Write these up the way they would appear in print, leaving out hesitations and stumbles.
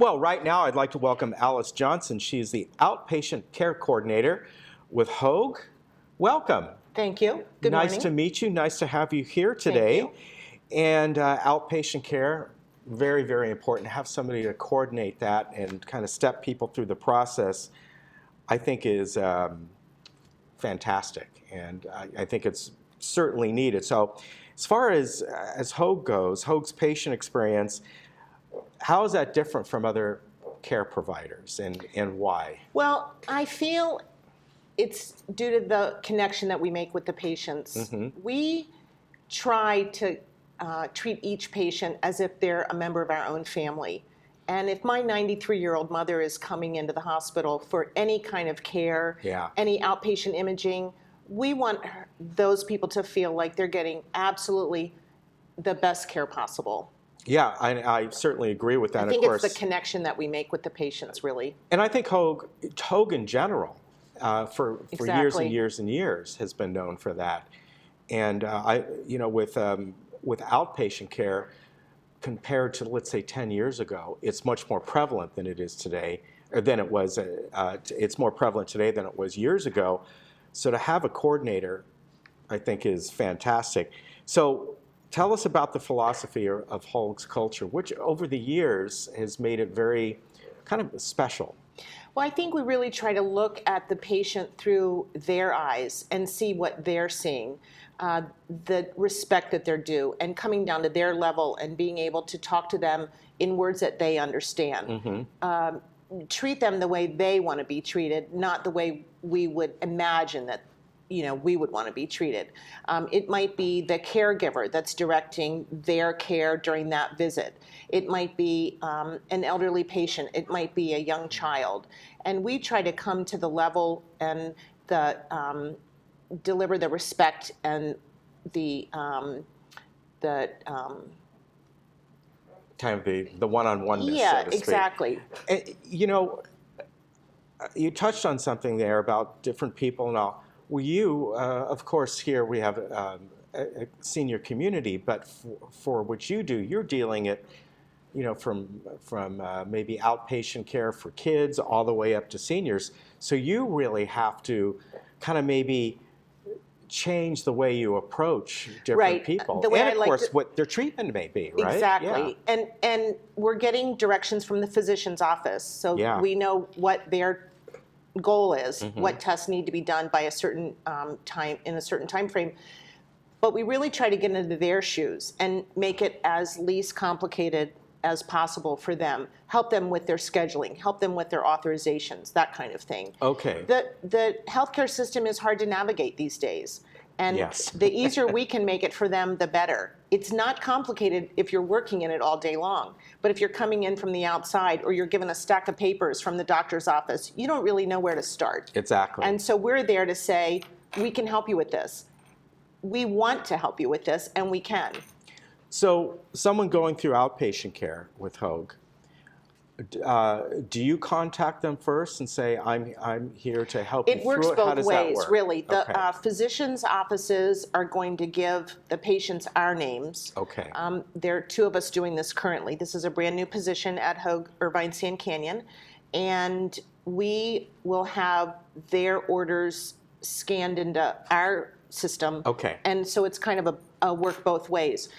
Well, right now I'd like to welcome Alice Johnson. She is the Outpatient Care Coordinator with Hoag. Welcome. Thank you. Good morning. Nice to meet you. Nice to have you here today. Thank you. And outpatient care, very, very important. To have somebody to coordinate that and kind of step people through the process, I think is fantastic. And I think it's certainly needed. So as far as Hoag goes, Hoag's patient experience, how is that different from other care providers and why? Well, I feel it's due to the connection that we make with the patients. Mm-hmm. We try to treat each patient as if they're a member of our own family. And if my 93-year-old mother is coming into the hospital for any kind of care, any outpatient imaging, we want those people to feel like they're getting absolutely the best care possible. Yeah, I certainly agree with that. I think of course, it's the connection that we make with the patients, really. And I think Hoag in general, for years and years and years, has been known for that. And with outpatient care, compared to, let's say, 10 years ago, it's much more prevalent than it is today, or than it was. It's more prevalent today than it was years ago. So to have a coordinator, I think, is fantastic. So tell us about the philosophy of Hoag's culture, which over the years has made it very kind of special. Well, I think we really try to look at the patient through their eyes and see what they're seeing, the respect that they're due, and coming down to their level and being able to talk to them in words that they understand. Mm-hmm. Treat them the way they want to be treated, not the way we would imagine that we would want to be treated. It might be the caregiver that's directing their care during that visit. It might be an elderly patient. It might be a young child. And we try to come to the level and deliver the respect and the kind of the one-on-one-ness, yeah, so to speak. Exactly. And, you touched on something there about different people and all. Well, you, of course, here we have a senior community, but for what you do, you're dealing it, from maybe outpatient care for kids all the way up to seniors. So you really have to kind of maybe change the way you approach different people, the way and I of like course what their treatment may be, right? Exactly. Yeah. And we're getting directions from the physician's office, so we know what their goal is, what tests need to be done by a certain time, in a certain time frame. But we really try to get into their shoes and make it as least complicated as possible for them. Help them with their scheduling, help them with their authorizations, that kind of thing. Okay. The healthcare system is hard to navigate these days. And yes. The easier we can make it for them, the better. It's not complicated if you're working in it all day long. But if you're coming in from the outside or you're given a stack of papers from the doctor's office, you don't really know where to start. Exactly. And so we're there to say, we can help you with this. We want to help you with this, and we can. So someone going through outpatient care with Hoag, do you contact them first and say, I'm here to help you through it? It works both ways, really. The physicians' offices are going to give the patients our names. Okay. There are two of us doing this currently. This is a brand new position at Hoag Irvine San Canyon, and we will have their orders scanned into our system. Okay. And so it's kind of a work both ways.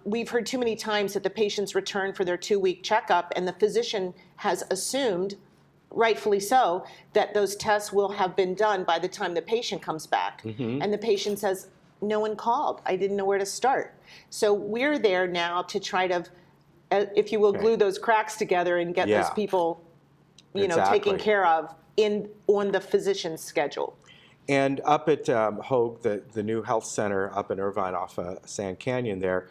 We've heard too many times that the patients return for their 2-week checkup and the physician has assumed, rightfully so, that those tests will have been done by the time the patient comes back. Mm-hmm. And the patient says, no one called. I didn't know where to start. So we're there now to try to, if you will, glue those cracks together and get those people, taken care of on the physician's schedule. And up at Hoag, the new health center up in Irvine off San Canyon there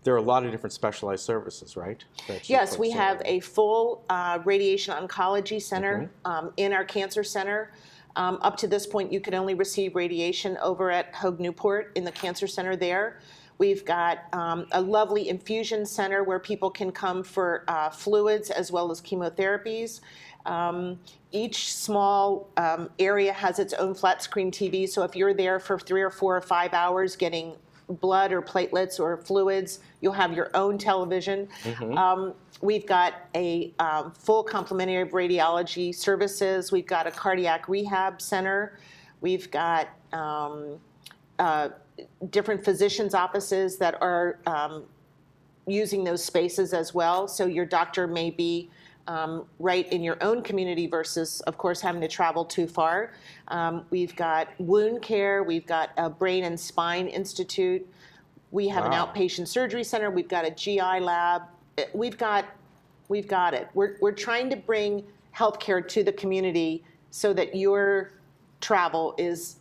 are a lot of different specialized services, right? Yes, we have a full radiation oncology center in our cancer center. Up to this point, you could only receive radiation over at Hoag Newport in the cancer center there. We've got a lovely infusion center where people can come for fluids as well as chemotherapies. Each small area has its own flat screen TV, so if you're there for 3 or 4 or 5 hours getting blood or platelets or fluids, you'll have your own television. We've got a full complementary of radiology services. We've got a cardiac rehab center. We've got different physicians' offices that are using those spaces as well. So your doctor may be right in your own community versus, of course, having to travel too far. We've got wound care. We've got a brain and spine institute. We have an outpatient surgery center. We've got a GI lab. We've got it. We're trying to bring healthcare to the community so that your travel is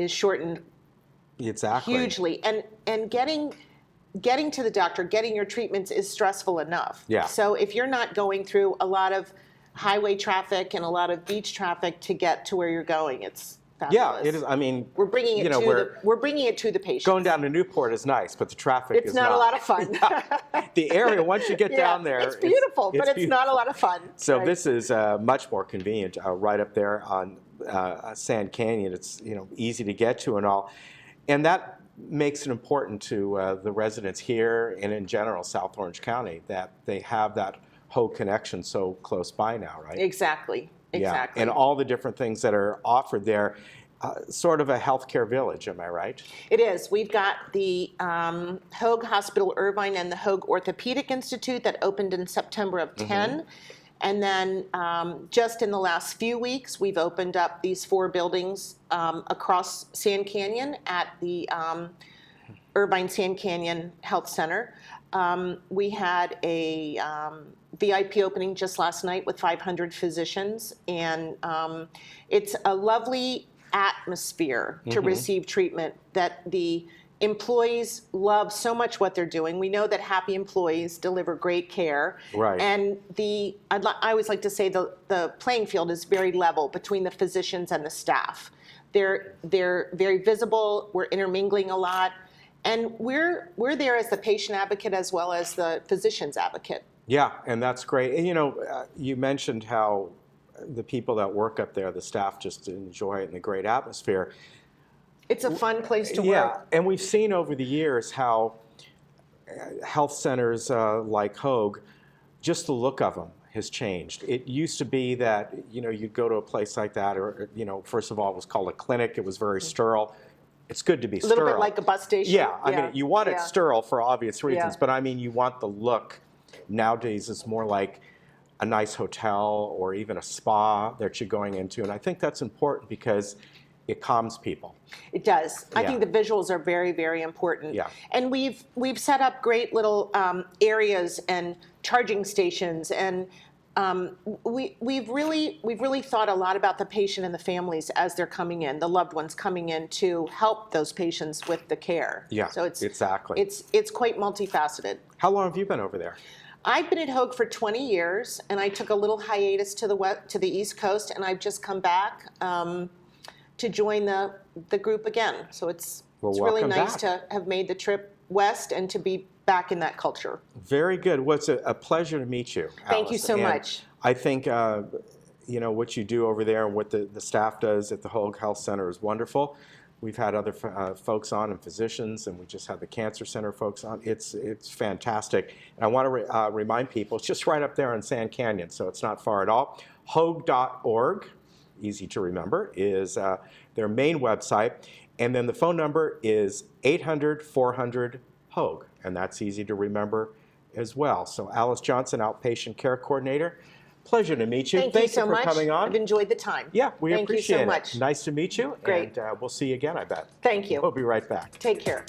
shortened hugely. And getting to the doctor, getting your treatments is stressful enough. Yeah. So if you're not going through a lot of highway traffic and a lot of beach traffic to get to where you're going, it's fabulous. Yeah, it is. I mean, we're bringing it to the patient. Going down to Newport is nice, but the traffic is not. It's not a lot of fun. The area, once you get down there, it's beautiful, but it's not a lot of fun. So this is much more convenient, right up there on Sand Canyon. It's easy to get to and all, and that makes it important to the residents here and in general South Orange County that they have that Hoag connection so close by now, right? Exactly. Yeah, and all the different things that are offered there, sort of a healthcare village, am I right? It is. We've got the Hoag Hospital Irvine and the Hoag Orthopedic Institute that opened in September of 10. And then just in the last few weeks, we've opened up these 4 buildings across Sand Canyon at the Irvine Sand Canyon Health Center. We had a VIP opening just last night with 500 physicians, and it's a lovely atmosphere to receive treatment that the employees love so much what they're doing. We know that happy employees deliver great care. Right. And I always like to say the playing field is very level between the physicians and the staff. They're very visible. We're intermingling a lot. And we're there as the patient advocate as well as the physician's advocate. Yeah, and that's great. And you mentioned how the people that work up there, the staff just enjoy it and the great atmosphere. It's a fun place to work. Yeah, and we've seen over the years how health centers like Hoag, just the look of them has changed. It used to be that, you'd go to a place like that, or, first of all, it was called a clinic. It was very sterile. It's good to be sterile. A little bit like a bus station. Yeah, I mean, you want it sterile for obvious reasons, but I mean, you want the look. Nowadays, it's more like a nice hotel or even a spa that you're going into, and I think that's important because it calms people. It does. I think the visuals are very, very important. Yeah. And we've set up great little areas and charging stations, and we've really thought a lot about the patient and the families as they're coming in, the loved ones coming in to help those patients with the care. Yeah. So exactly. It's quite multifaceted. How long have you been over there? I've been at Hoag for 20 years, and I took a little hiatus to the East Coast, and I've just come back to join the group again. So it's really nice to have made the trip west and to be back in that culture. Very good. Well, it's a pleasure to meet you, Alice. Thank you so much. I think what you do over there and what the staff does at the Hoag Health Center is wonderful. We've had other folks on and physicians, and we just had the Cancer Center folks on. It's fantastic. And I want to remind people, it's just right up there in Sand Canyon, so it's not far at all. Hoag.org, easy to remember, is their main website. And then the phone number is 800-400-HOAG, and that's easy to remember as well. So Alice Johnson, Outpatient Care Coordinator. Pleasure to meet you. Thank you so much. For coming on. I've enjoyed the time. Yeah, we appreciate it. Thank you so much. Nice to meet you. Great. And we'll see you again, I bet. Thank you. We'll be right back. Take care.